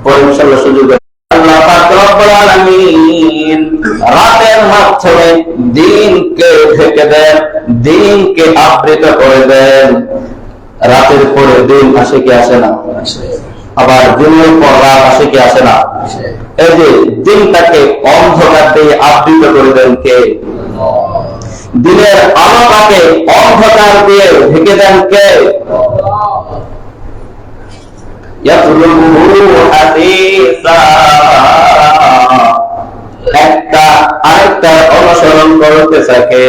পরে ইনশাআল্লাহ সুযোগ আল্লাহ পাক রব্বুল আলামিন রাতের মাধ্যমে দিনকে ঢেকে দেন, দিনকে আবৃত করে দেন। রাতের পরে দিন আসে কি আসে না? আবার দিনের পর রাত আসে কি আসে না? এই যে দিনটাকে অন্ধকার দিয়ে আবৃত করে দেন কে? দিনের আলোটাকে অন্ধকার দিয়ে ঢেকে দেন কে? একটা আরেকটা অনুসরণ করতে থাকে।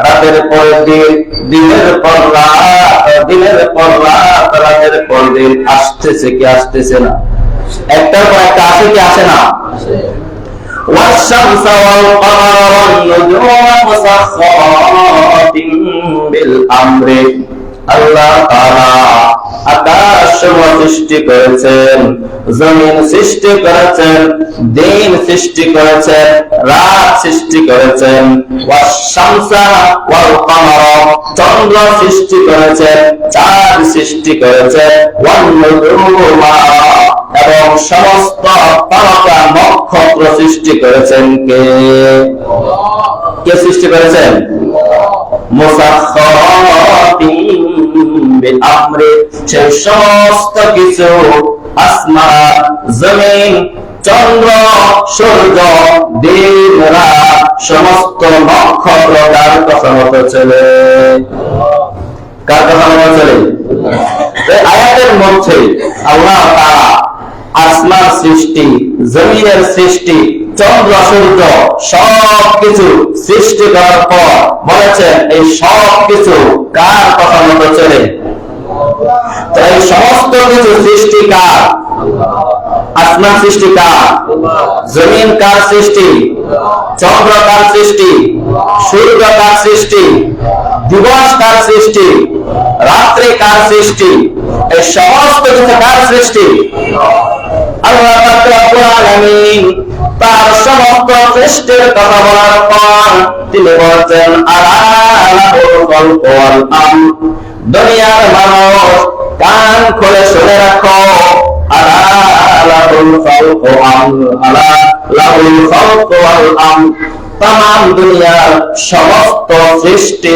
রাতের পর দিন, দিনের পর রাত, দিনের পর রাত, রাতের পর দিন আসতেছে কি আসতেছে না? একটার পর একটা আসে কি আসে না? والشمس والقمر والنجوم مسخرات بالأمر আল্লাহ তাআলা আকাশ সৃষ্টি করেছেন, জমিন সৃষ্টি করেছেন, দিন সৃষ্টি করেছেন, রাত সৃষ্টি করেছেন। ওয়াশ-শামসা ওয়াল কামার চন্দ্র সৃষ্টি করেছেন, চাঁদ সৃষ্টি করেছেন, ওয়ান-নুজুমা এবং সমস্ত তারকা নক্ষত্র সৃষ্টি করেছেন কে? কে সৃষ্টি করেছেন? মুসাখখারাতিন বিল আমরি সেই সমস্ত কিছু আসমান, জমিন, চন্দ্র, সূর্য, দিন, রাত, সমস্ত নক্ষত্র কার কথা মতো চলে? কার কথা মতো চলে? এই আয়াতের মধ্যে আল্লাহ তাআলা আসমান সৃষ্টি, জমিনের সৃষ্টি, চন্দ্র, সূর্য সবকিছু সৃষ্টি করার পর বলেছেন এই সব কিছু কার কথা মতো চলে? তো এই সমস্ত কিছু সৃষ্টি কার? আসমান সৃষ্টি কার? জমিন কার সৃষ্টি? চন্দ্র কার সৃষ্টি? সূর্য কার সৃষ্টি? দিবস কার সৃষ্টি? রাত্রি কার সৃষ্টি? এই সমস্ত কিছু কার সৃষ্টি? আল্লাহ পাক রব্বুল আলামিন তার সমস্ত সৃষ্টির কথা বলার পর তিনি বলছেন আলা লাহুল খালকু ওয়াল আমর দুনিয়ার মানুষ কান খুলে শুনে রাখো, আলা লাহুল খালকু আলা লাহুল খালকু ওয়াল আমর तमाम দুনিয়ার সমস্ত সৃষ্টি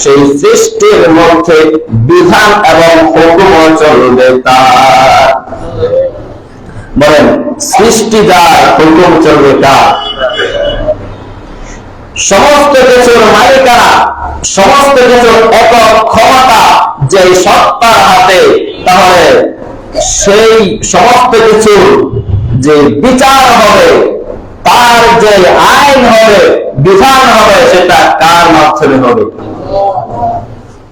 সেই সৃষ্টির মধ্যে বিধান এবং হুকুম চলবে তার। বলেন সৃষ্টি যার, হুকুম চলবে কার? সমস্ত কিছুর মালিকানা, সমস্ত কিছুর একক ক্ষমতা যে সত্তার হাতে, তাহলে সেই সমস্ত কিছু যে বিচার হবে, তার যে আইন হবে, বিধান হবে, সেটা কার মাধ্যমে হবে?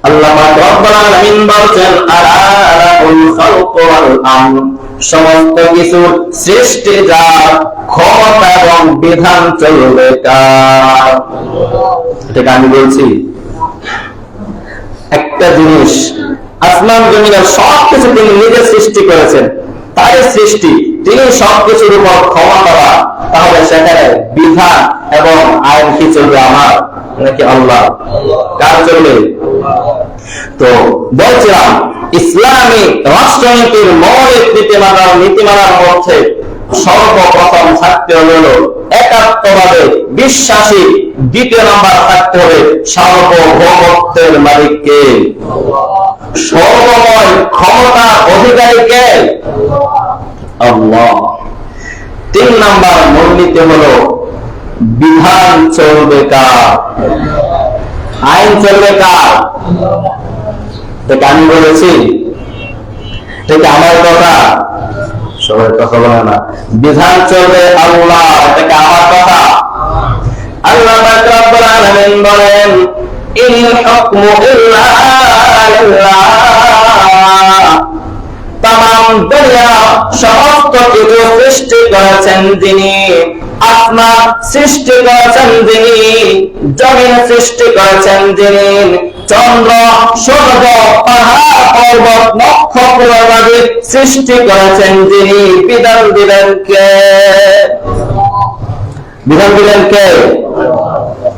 আল্লাহ পাক রব্বুল আলামিন বলেন আলা লাহুল খালকু ওয়াল আমর সমস্ত কিছু সৃষ্টি যার, ক্ষমতা এবং বিধান চলবে কার? এটা আমি বলছি। একটা জিনিস, আসমান জমিনের সবকিছু তিনি নিজে সৃষ্টি করেছেন, তাই সৃষ্টি, তিনি সবকিছুর উপর ক্ষমতাবান, তাহলে সেখানে বিধান এবং আইন কি চলবে? আমার নাকি আল্লাহ? কার চলবে? তো বলছিলাম ইসলামী রাষ্ট্রনীতির মৌলিক নীতিমালার মধ্যে সর্বপ্রথম থাকতে হলো একাত্মবাদে বিশ্বাসী, দ্বিতীয় নাম্বার থাকতে হবে সার্বভৌমত্বের মালিককে, সর্বময় ক্ষমতার অধিকারীকে আল্লাহ। তিন নাম্বার মূলনীতি হলো বিধান চলবে কার? আইন চলবে কার? এটা আমি বলেছি, এটা আমার কথা? সবাই কথা বলে না। বিধান চলবে আল্লাহ, এটা আমার কথা? আল্লাহ পাক রব্বুল আলামিন বলেন ইন হুকমু ইল্লা লিল্লাহ तमाम दुनिया समस्त কিছু সৃষ্টি করেছেন যিনি, আসমান সৃষ্টি করেছেন যিনি, জমিন সৃষ্টি করেছেন যিনি, চন্দ্র, সূর্য, পাহাড়, পর্বত, নক্ষত্র সৃষ্টি করেছেন যিনি, বিধান দিলেন কে? বিধান দিলেন কে?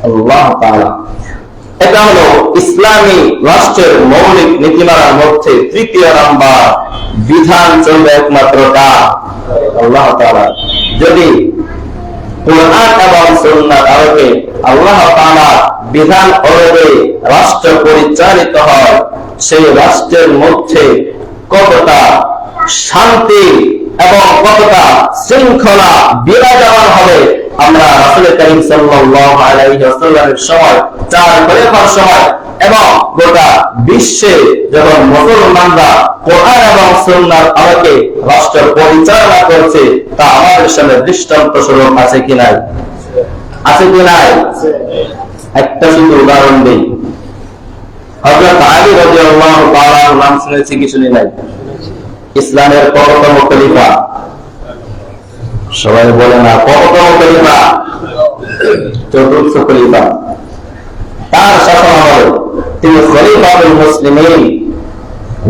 আল্লাহ তাআলা। এটা হলো ইসলামী রাষ্ট্রের মৌলিক নীতিমালার মধ্যে তৃতীয় নাম্বার বিধান চলবে একমাত্র কার? আল্লাহ তাআলা। যদি কোরআন এবং সুন্নাহর আলোকে আল্লাহ তাআলার বিধান অনুযায়ী রাষ্ট্র পরিচালিত হয়, সেই রাষ্ট্রের মধ্যে কতটা শান্তি এবং কতটা শৃঙ্খলা বিরাজমান হবে। আমরা রাসূল করিম সাল্লাল্লাহু আলাইহি ওয়াসাল্লামের সময়, চার খলিফার সময় এবং গোটা বিশ্বে যখন মুসলমানরা কোরআন এবং সুন্নাহর আলোকে রাষ্ট্র পরিচালনা করছে, তা আমাদের সামনে দৃষ্টান্ত স্বরূপ আছে কি নাই? আছে কি নাই? একটা শুধু উদাহরণ দিই। হযরত আলী রাদিয়াল্লাহু তাআলার নাম শুনেছি কি শুনি নাই? ইসলামের কততম খলিফা? সবাই বলে না, কততম খলিফা? চতুর্থ খলিফা। তার শাসনামলে তিনি খলিফাতুল মুসলিমিন,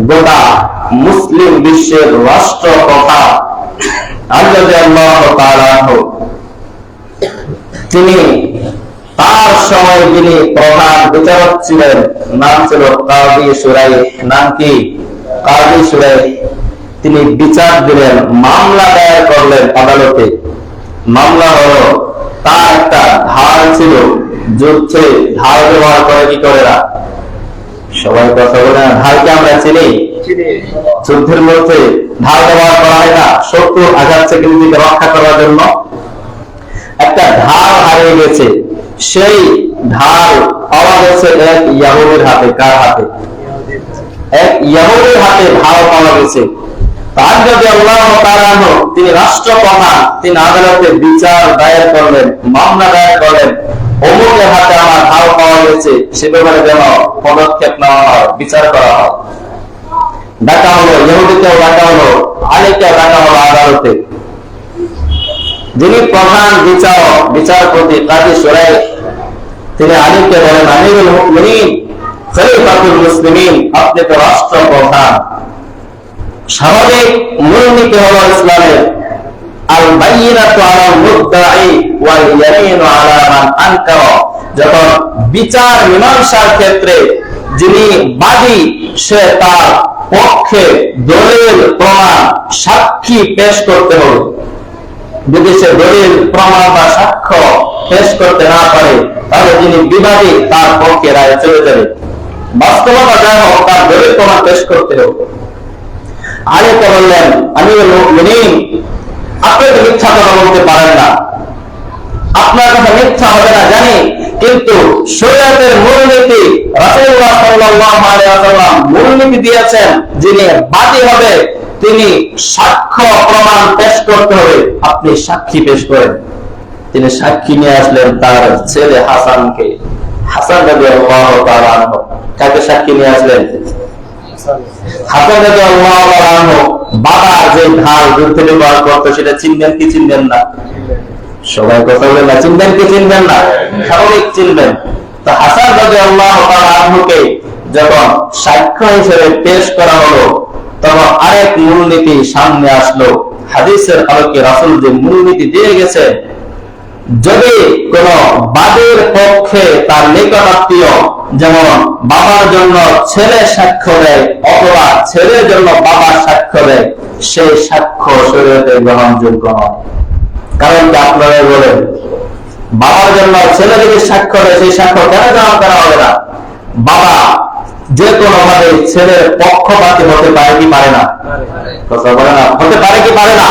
গোটা মুসলিম বিশ্বের রাষ্ট্র তথা আলী রাদিয়াল্লাহু তাআলা তিনি তার সময় যিনি প্রধান বিচারক ছিলেন, নাম ছিল কাজী শুরাইহ। নাম কি? কাজী শুরাইহ। তিনি বিচার দিলেন, মামলা দায়ের করলেন আদালতে। মামলা হলো, তার একটা ঢাল ছিল, যুদ্ধে ঢাল ব্যবহার করে কি করে না? সবাই কথা বলে না, ঢালকে আমরা চিনি। যুদ্ধের মধ্যে ঢাল ব্যবহার করা হয় না, শত্রু আঘাত থেকে নিজেকে রক্ষা করার জন্য। একটা ঢাল হারিয়ে গেছে, সেই ঢাল পাওয়া গেছে এক ইহুদির হাতে। কার হাতে? এক ইহুদির হাতে ঢাল পাওয়া গেছে। তার যদি আল্লাহ তাআলা, তিনি রাষ্ট্রপ্রধান, তিনি আদালতে বিচার দায়ের করলেন, মামলা দায়ের করলেন, অমুকের হাতে আমার ঢাল পাওয়া গেছে, সে ব্যাপারে যেন পদক্ষেপ নেওয়া হয়, বিচার করা হয়। ডাকা হলো, ইহুদিকেও ডাকা হলো, আলীকেও ডাকা হলো আদালতে। যিনি প্রধান বিচারক, বিচারপতি কাজী শুরাইহ, তিনি আলীকে বলেন, আমিরুল মুমিনিন, খলিফাতুল মুসলিমিন, আপনি তো রাষ্ট্রপ্রধান। স্বাভাবিক মূলনীতি হলো ইসলামের আল বাইয়িনাতু আলাল মুদ্দাঈ ওয়াল ইয়ামিনু আলা মান আনকারা। যখন বিচার মীমাংসার ক্ষেত্রে যিনি বাদী, সে তার পক্ষে দলিল প্রমাণ সাক্ষী পেশ করতে হবে। যদি সে দলিল প্রমাণ বা সাক্ষ্য পেশ করতে না পারে, তাহলে যিনি বিবাদী, তার পক্ষে রায় চলে যাবে। বাস্তবতা যা হোক, তার দলিল প্রমাণ পেশ করতে হবে। আলীকে বললেন, আমিরুল মুমিনিন, আপনি তো মিথ্যা কথা বলতে পারেন না, আপনার কথা মিথ্যা হবে না জানি, কিন্তু শরীয়তের মূলনীতি রাসূলুল্লাহ সাল্লাল্লাহু আলাইহি ওয়াসাল্লাম মূলনীতি দিয়েছেন, যিনি বাদী হবে তিনি সাক্ষ্য প্রমাণ পেশ করতে হবে। আপনি সাক্ষী পেশ করেন। তিনি সাক্ষী নিয়ে আসলেন তার ছেলে হাসানকে। হাসান রাদিয়াল্লাহু তাআলা আনহু। কাকে সাক্ষী নিয়ে আসলেন? হাসান রাদিয়াল্লাহু তাআলা আনহু বাবা যে ঢাল যুদ্ধে ব্যবহার করতো, সেটা চিনবেন কি চিনবেন না? সবাই কথা বলেন না, চিনবেন কি চিনবেন না? স্বাভাবিক চিনবেন। তো হাসান রাদিয়াল্লাহু তাআলা আনহুকে যখন সাক্ষ্য হিসেবে পেশ করা হলো, তখন আরেক মূলনীতি সামনে আসলো। হাদিসের আলোকে রাসূল যে মূলনীতি দিয়ে গেছে, যদি কোন বাদীর পক্ষে তার নিকটাত্মীয়, যেমন বাবার জন্য ছেলে সাক্ষ্য দেয় অথবা ছেলের জন্য বাবা সাক্ষ্য দেয়, সেই সাক্ষ্য শরীয়তে গ্রহণযোগ্য নয়। কারণ কি? আপনারা বলেন, বাবার জন্য ছেলে যদি সাক্ষ্য দেয়, সেই সাক্ষ্য কেন গ্রহণ করা হবে না? বাবা যে কোনো ভাবে ছেলের পক্ষপাতী হতে পারে কি পারে না? কথা বলে না, হতে পারে কি পারে না?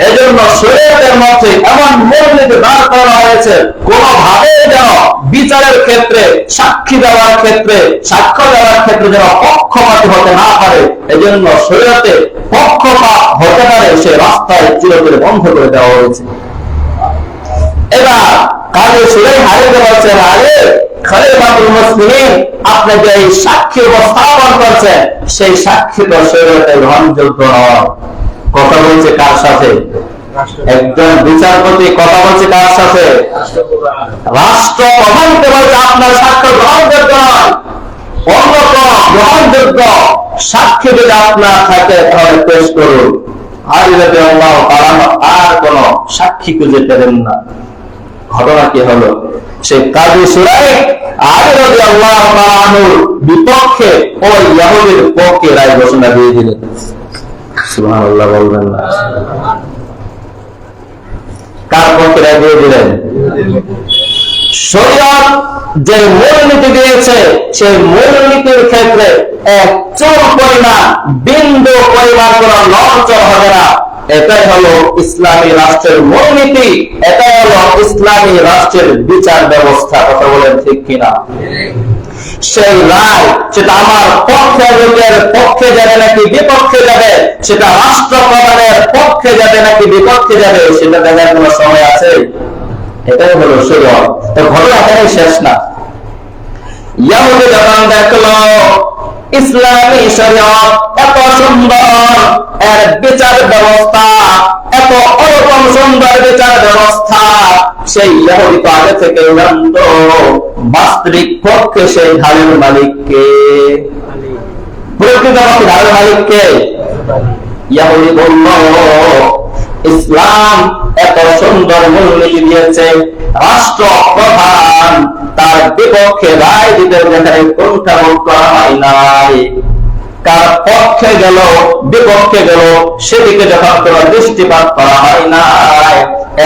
এজন্য শরীয়তের মধ্যে এমন মূলনীতি দাঁড় করা হয়েছে, কোনোভাবে যেন বিচারের ক্ষেত্রে, সাক্ষী দেওয়ার ক্ষেত্রে, সাক্ষ্য দেওয়ার ক্ষেত্রে যেন পক্ষপাতী হতে না পারে। এজন্য শরীয়তে পক্ষপাত হতে পারে সে রাস্তায় চিরতরে বন্ধ করে দেওয়া হয়েছে। এবার কাজী শুরাইহ আলীকে বলছেন, আলী খলিফাতুল মুসলিমিন, আপনি যে এই সাক্ষী উপস্থাপন করছেন, সেই সাক্ষী তো শরীয়তে গ্রহণযোগ্য নয়। কথা বলছে কার সাথে? একজন বিচারপতি কথা বলছে কার সাথে? রাষ্ট্রপ্রধানকে বলছে আপনার সাক্ষ্য গ্রহণযোগ্য নয়। অন্য কোন গ্রহণযোগ্য সাক্ষী যদি আপনার থাকে তাহলে পেশ করুন। আলী রাদিয়াল্লাহু তাআলা আর কোন সাক্ষী খুঁজে পেলেন না। ঘটনা কি হলো? সে কাজী শুরাইহ আলী রাদিয়াল্লাহু তাআলার বিপক্ষে ওই ইহুদির পক্ষে রায় ঘোষণা দিয়ে দিলেন। সুবহানাল্লাহ বলবেন না। কার পক্ষে রায় দিয়ে দিলেন? শরীয়ত যে মূলনীতি দিয়েছে সেই মূলনীতির ক্ষেত্রে এক চুল পরিমাণ বিন্দু পরিমাণ কোন নড়চড় হবে না। এটাই হলো ইসলামী রাষ্ট্রের মূলনীতি, এটাই হলো ইসলামী রাষ্ট্রের বিচার ব্যবস্থা। কথা বলেন ঠিক কিনা? সেই রায় সেটা আমার পক্ষে লোকের পক্ষে যাবে নাকি বিপক্ষে যাবে, সেটা রাষ্ট্রপ্রধানের পক্ষে যাবে নাকি বিপক্ষে যাবে, সেটা দেখার কোন সময় আছে? এটাই হলো শরীয়ত। তো ঘটনা এখানে শেষ না। ইহুদি যখন দেখলো ইসলামী শরীয়ত এত সুন্দর, এর বিচার ব্যবস্থা এত অরকম সুন্দর বিচার ব্যবস্থা, সেই ইহুদি তো আগে থেকে জানতো বাস্তবিক পক্ষে সেই ঢালের মালিককে, প্রকৃতপক্ষে ঢালের মালিককে। ইহুদি বলল ইসলাম এত সুন্দর মূলনীতি দিয়েছে, রাষ্ট্রপ্রধান তার বিপক্ষে রায় দিতে যেখানে কোনটাও করা হয় নাই, কার পক্ষে গেল বিপক্ষে গেল সেদিকে যখন কোন দৃষ্টিপাত করা হয় নাই,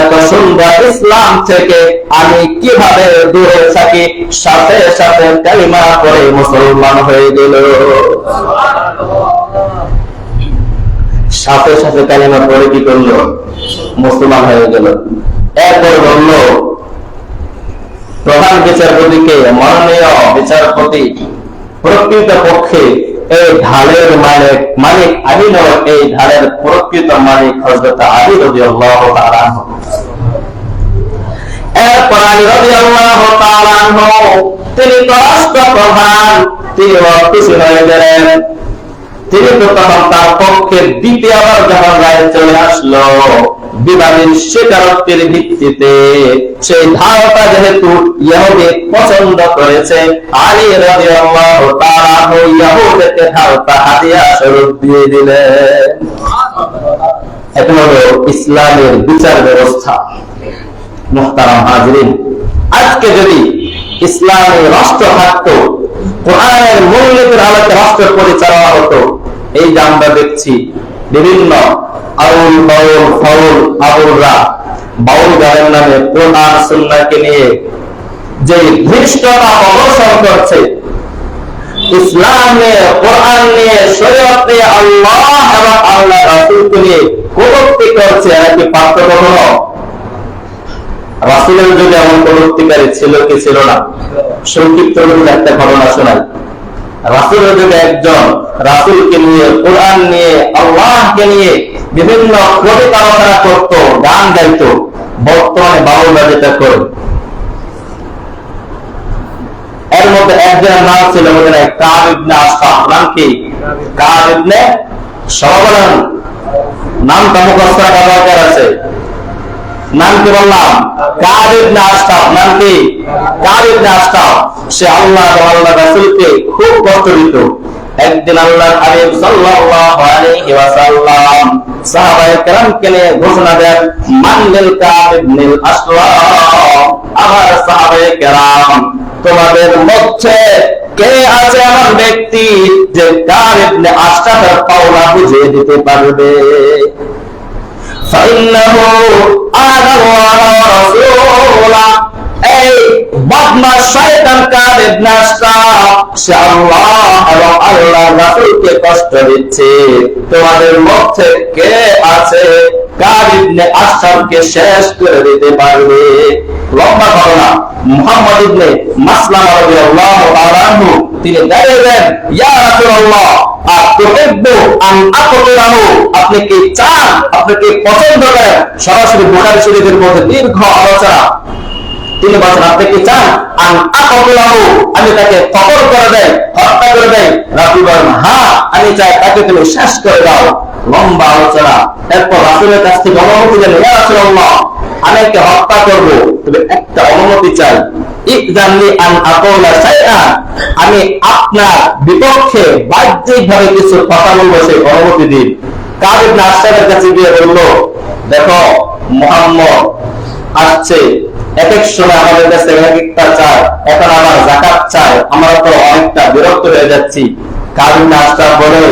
এত সুন্দর ইসলাম থেকে আমি কিভাবে দূরে থাকি? সাথে সাথে কালিমা পড়ে মুসলমান হয়ে গেল। সাথে সাথে কালিমা পড়ে কি করলো? মুসলমান হয়ে গেল। এরপর বলল প্রধান বিচারপতিকে, মাননীয় বিচারপতি, প্রকৃত পক্ষে এই ঢালের মালিক আমি নয়, এই ঢালের প্রকৃত মালিক হযরত আলী রাদিয়াল্লাহু তাআলা আনহু। এরপর আলী রাদিয়াল্লাহু তাআলা আনহু তিনি তো রাষ্ট্রপ্রধান, তিনি অফিসে হয়ে গেলেন। তিনি তো তখন তার পক্ষে দ্বিতীয়বার যখন রায় চলে আসলো বিবাদীর স্বীকারোক্তির ভিত্তিতে, সেই ধারণা যেহেতু ইহুদি পছন্দ করেছে, আলী রাদিয়াল্লাহু তাআলা ইহুদিকে ধারণা হাদিয়া স্বরূপ দিয়ে দিলেন। এটা হলো ইসলামের বিচার ব্যবস্থা। মুহতারাম হাজিরিন, আজকে যদি ইসলামী রাষ্ট্র থাকতো, কোরআনের মূলনীতির আলোকে রাষ্ট্র পরিচালনা হতো, এই যে আমরা দেখছি বিভিন্ন আউল বাউল ফাউল আবুলরা বাউল গানের নামে কোরআন সুন্নাহকে নিয়ে যে ধৃষ্টতা প্রদর্শন করছে, ইসলাম নিয়ে, কোরআন নিয়ে, শরীয়ত নিয়ে, আল্লাহ এবং আল্লাহ রাসূলকে নিয়ে কটূক্তি করছে, এরা কি পারত কখনো? রাসূলের যুগে এমন কটূক্তিকারী ছিল কি ছিল না? সংক্ষিপ্ত একটা ঘটনা শোনাই। রাসূলের যুগে একজন রাসূলকে নিয়ে, কোরআন নিয়ে, আল্লাহকে নিয়ে বিভিন্ন কবিতা রচনা করত, গান গাইত। বর্তমানে বাউলরা যেটা করে, এর মধ্যে একজনের নাম ছিল কাব ইবনে আশরাফ। নাম কি? কাব ইবনে, সবাই নামটা মুখস্থ করা দরকার আছে। নাম কি বললাম? কাব ইবনে আশরাফ। নাম কি? কাব ইবনে আশরাফ। সে আল্লাহ এবং আল্লাহর রাসূলকে খুব কষ্ট দিত। একদিন আল্লাহর হাবিব সাল্লাল্লাহু আলাইহি ওয়াসাল্লাম সাহাবায়ে কেরামকে নিয়ে ঘোষণা দেন, মান লিল কাব ইবনে আশরাফ, আমার সাহাবায়ে কেরাম তোমাদের মধ্যে কে আছে এমন ব্যক্তি যে কাব ইবনে আশরাফের পাওনা বুঝিয়ে দিতে পারবে? ফাইন্নাহু আল্লাহু ওয়া রাসূলুহু, এই বদমাশ শয়তান কাব ইবনে আশরাফ সে আল্লাহ এবং আল্লাহর রাসূলকে কষ্ট দিচ্ছে। তোমাদের মধ্যে কে আছে কাব ইবনে আশরাফকে শেষ করে দিতে পারবে? লম্বা ঘটনা। মুহাম্মদ ইবনে মাসলামা রাদিয়াল্লাহু তাআলা আনহু তিনি বললেন, ইয়া রাসূলুল্লাহ আতুহিব্বু আন আকুতুলাহু, আপনি কি চান, আপনি কি পছন্দ করেন? সরাসরি বুখারী শরীফের মধ্যে দীর্ঘ আলোচনা। তিনি বলেন, আপনি কি চান আন আকুতুলাহু, আমি তাকে কতল করে দেই, হত্যা করে দেই? রাসূল বলেন, হ্যাঁ আমি চাই তাকে তুমি শেষ করে দাও। লম্বা আলোচনা। এরপর রাসূলের কাছ থেকে অনুমতি দিলেন, ইয়া রাসূলুল্লাহ আমি একে হত্যা করব, তবে একটা অনুমতি চাই। ইযযানলি আন আকুলা শাইআন, আমি আপনার বিপক্ষে বাহ্যিকভাবে কিছু কথা বলবো, সেই অনুমতি দিন। কাব ইবনে আশরাফের কাছে গিয়ে বলল, দেখো মুহাম্মদ আসছে, এক এক সময় আমাদের কাছে এক একটা চায়, এখন আমার যাকাত চায়, আমরা তো অনেকটা বিরক্ত হয়ে যাচ্ছি। কাব ইবনে আশরাফ বলে,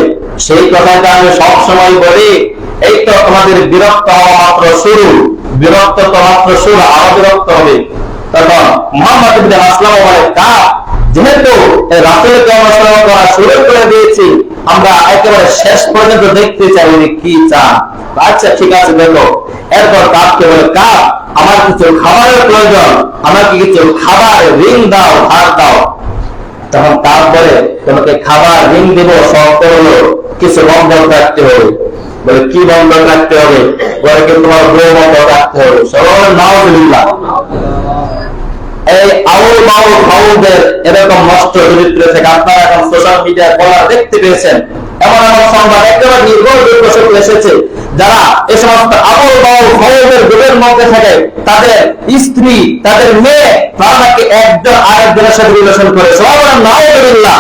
সেই কথাটা আমি সবসময় বলি, এই তো তোমাদের বিরক্ত হওয়া মাত্র শুরু, বিরক্ত তো মাত্র শুরু, আরো বিরক্ত হবে। তখন মুহাম্মদ ইবনে মাসলামা বলে, কাব, যেহেতু রাসূলকে অনুসরণ করা শুরু করে দিয়েছি, আমরা একেবারে শেষ পর্যন্ত দেখতে চাই উনি কি চান। আচ্ছা ঠিক আছে দেখো। এরপর কাবকে বলে, কাব, আমার কিছু খাবারের প্রয়োজন, আমাকে কিছু খাবার ঋণ দাও, ধার দাও। তখন কাব বলে, তোমাকে খাবার ঋণ দেবো, শর্ত হলো কিছু বন্ধক রাখতে হবে। বলে, কি বন্ধক রাখতে হবে? বলে, কি তোমার বউ বন্ধক রাখতে হবে। সবাই নাউজুবিল্লাহ। এই আউল মাউল ফাউলদের এরকম নষ্ট চরিত্র থেকে আপনারা এখন সোশ্যাল মিডিয়ায় বলা দেখতে পেয়েছেন। এমন এমন সংবাদ একেবারে নির্ভরযোগ্য সূত্র এসেছে, যারা এই সমস্ত আউল মাউল ফাউলদের গ্রুপের মধ্যে থাকে, তাদের স্ত্রী, তাদের মেয়ে, তারা নাকি একজন আরেকজনের সাথে রিলেশন করে। সবাই নাউজুবিল্লাহ।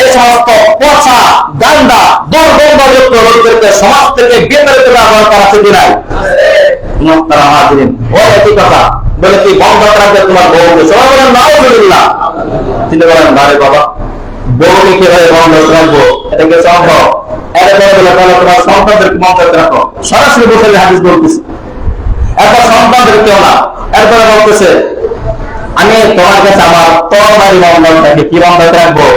এই সমস্ত পচা, গান্দা, দুর্গন্ধযুক্ত লোকদেরকে সমাজ থেকে বিতাড়িত ব্যবহার করা ঠিক নাই। মুহতারাম হাজিরিন, ওই একই কথা বলে, কি বন্ধক রাখবে তোমার বউকে? সবাই বলেন নাউজুবিল্লাহ। তিনি বলেন, আরে বাবা, বউকে কিভাবে বন্ধক রাখবো? এটা কি সম্ভব? এরপরে বলে, তাহলে তোমার সন্তানদেরকে বন্ধক রাখো। সরাসরি বুখারী হাদিস বলতেছে। এরপর সন্তানদেরকেও না। এরপরে বলতেছে, আমি তোমার কাছে আমার তরবারি বন্ধক রাখি। কি বন্ধক রাখবো?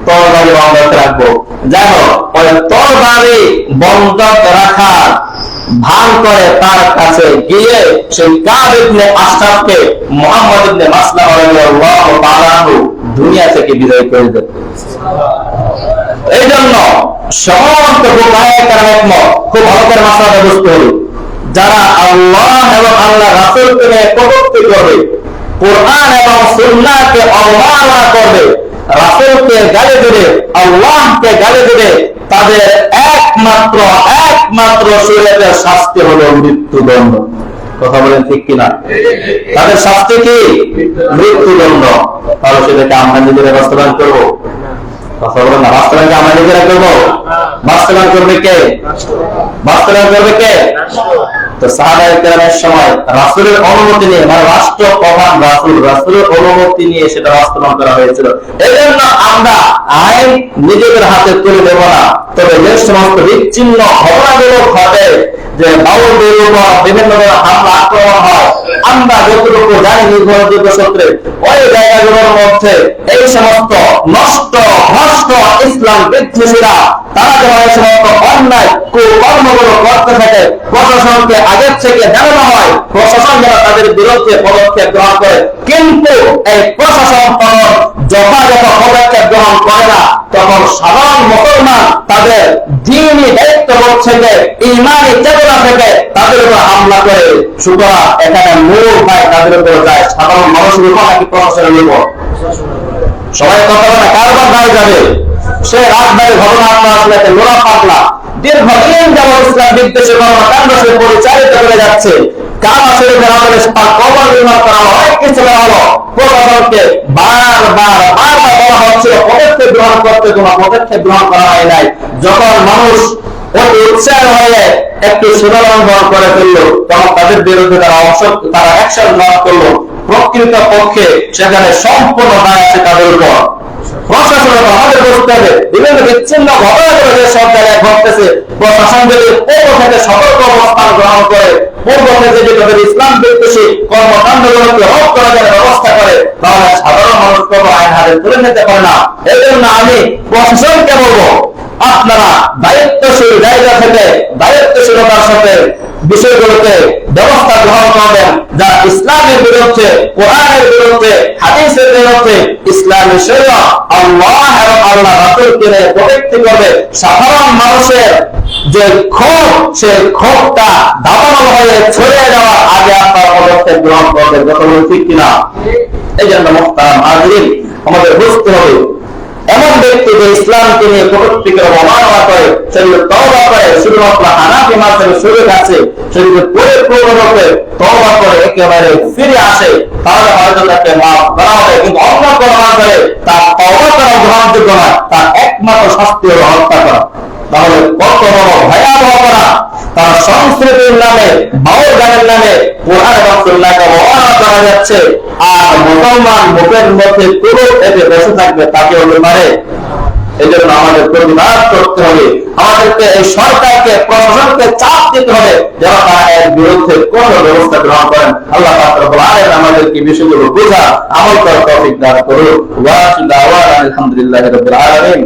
তরবারি বন্ধক রাখবো। যাই হোক, ওই তরবারি বন্ধক রাখার ভান করে তার কাছে গিয়ে সেই কাব ইবনে আশরাফকে মুহাম্মদ ইবনে মাসলামা রাদিয়াল্লাহু তাআলা আনহু দুনিয়া থেকে বিদায় করে দেন। এই জন্য সমস্ত ফুকাহায়ে কেরাম একমত, খুব ভালো করে মাসলাটা বুঝতে হবে, যারা আল্লাহ এবং আল্লাহ রাসূলকে নিয়ে কটূক্তি করবে, কোরআন এবং সুন্নাহকে অবমাননা করবে, রাসূলকে গালি দেবে, আল্লাহকে গালি দেবে, তাদের একমাত্র শরীয়তের শাস্তি হলো মৃত্যুদণ্ড। কথা বলেন ঠিক কিনা? তাদের শাস্তি কি? মৃত্যুদণ্ড। তাহলে সেটাকে আমরা নিজেরা বাস্তবায়ন করবো? কথা বলেন না। বাস্তবায়ন আমরা নিজেরা করবো? বাস্তবায়ন করবে কে? বাস্তবায়ন করবে কে? তো সাহাবায়ে কেরামের সময় রাসূলের অনুমতি নিয়ে, মানে রাষ্ট্র প্রধান রাসূলের অনুমতি নিয়ে সেটা বাস্তবায়ন করা হয়েছিল। এই জন্য আমরা আইন নিজেদের হাতে তুলে দেব না। তবে যে সমস্ত বিচ্ছিন্ন ঘটনাগুলো ঘটে, যে বাউলদের উপর বিভিন্ন ধরনের হামলা আক্রমণ হয়, আমরা যতটুকু জানি নির্ভরযোগ্য সূত্রে, ওই জায়গাগুলোর মধ্যে এই সমস্ত নষ্ট ভ্রষ্ট ইসলাম বিদ্বেষীরা তারা যখন এই সমস্ত অন্যায় কুকর্মগুলো করতে থাকে, প্রশাসনকে আগের থেকে জানানো হয়, প্রশাসন যারা তাদের বিরুদ্ধে পদক্ষেপ গ্রহণ করে, কিন্তু এই প্রশাসন তখন যথাযথ পদক্ষেপ গ্রহণ করে না, তখন সাধারণ মুসলমান তাদের দ্বীনি দায়িত্ববোধ থেকে, ঈমানি চেতনা থেকে তাদের উপর হামলা করে। সুতরাং এখানে মূল দায় তাদের উপর যায়, সাধারণ মানুষের উপর নাকি প্রশাসনের উপর? সবাই কথা বলে, কারবার দায় যাবে? সে রাজবাড়ির ঘটনা আপনারা শুনেছেন, লোরা পাগলা দীর্ঘদিন যাবৎ ইসলাম বিদ্বেষী কর্মকাণ্ড সে পরিচালিত করে যাচ্ছে। কাবা শরীফের আমলে তার কবর নির্মাণ করা হলো, অনেক কিছু করা হলো। প্রশাসনকে বারবার বলা হচ্ছিল পদক্ষেপ গ্রহণ করতে, কোনো পদক্ষেপ গ্রহণ করা হয় নাই। যখন মানুষ অতি উৎসাহ হয়ে একটু সুরলঙ্ঘন করে ফেললো, তখন তাদের বিরুদ্ধে তারা অ্যাকশন গ্রহণ করলো। প্রকৃত পক্ষে সেখানে সম্পূর্ণ দায় আছে তাদের উপর। প্রশাসনের আমাদের বুঝতে হবে, বিভিন্ন বিচ্ছিন্ন ঘটনাগুলো যে সব জায়গায় ঘটতেছে, প্রশাসন যদি পূর্ব থেকে সতর্ক অবস্থান গ্রহণ করে, পূর্ব থেকে যদি তাদের ইসলাম বিদ্বেষী কর্মকাণ্ডগুলোকে রোধ করার জন্য ব্যবস্থা করে, তাহলে সাধারণ মানুষ কোনো আইন হাতে তুলে নিতে পারে না। এই জন্য আমি প্রশাসনকে বলবো, আপনারা দায়িত্বশীল জায়গা থেকে দায়িত্বশীলতার সাথে বিষয়গুলোকে ব্যবস্থা গ্রহণ করবেন, যারা ইসলামের বিরুদ্ধে, কোরআনের বিরুদ্ধে, হাদিসের বিরুদ্ধে, ইসলামের শরীয়ত, আল্লাহ এবং আল্লাহ রাসূলকে নিয়ে কটূক্তি করবে। সাধারণ মানুষের যে ক্ষোভ, সেই ক্ষোভটা দাবানল হয়ে ছড়িয়ে যাওয়ার আগে আপনারা পদক্ষেপ গ্রহণ করবেন। কথা বলুন ঠিক কিনা? এই জন্য মুহতারাম হাজিরিন, আমাদের বুঝতে হবে, এমন ব্যক্তি যে ইসলামকে নিয়ে কটূক্তি করে, অবমাননা করে, সেগুলো তওবা করে, শুধুমাত্র হানাফি মাযহাবের সুযোগ আছে, সেগুলো পরিপূর্ণরূপে তওবা করে একেবারে ফিরে আসে, তাহলে হয়তো তাকে মাফ করা হবে। কিন্তু অন্য কোনো মাঝে তার তওবা করা গ্রহণযোগ্য নয়, তার একমাত্র শাস্তি হলো হত্যা করা। তাহলে কত বড় ভয়াবহ করা! তার সংস্কৃতির নামে, বাউল গানের নামে কোরআন এবং সুন্নাহকে অবমাননা করা যাচ্ছে, আর মুসলমান মুখের মধ্যে পুরো এতে বসে থাকবে, তাকে হতে পারে? এই জন্য আমাদের প্রতিবাদ করতে হবে, আমাদেরকে এই সরকারকে, প্রশাসনকে চাপ দিতে হবে যেন তারা এর বিরুদ্ধে কোন ব্যবস্থা গ্রহণ করেন। আল্লাহ পাক রব্বুল আলামিন আমাদেরকে বিষয়গুলো বোঝা, আমল করার তৌফিক দান করুন। ওয়া আলহামদুলিল্লাহি রাব্বিল আলামিন।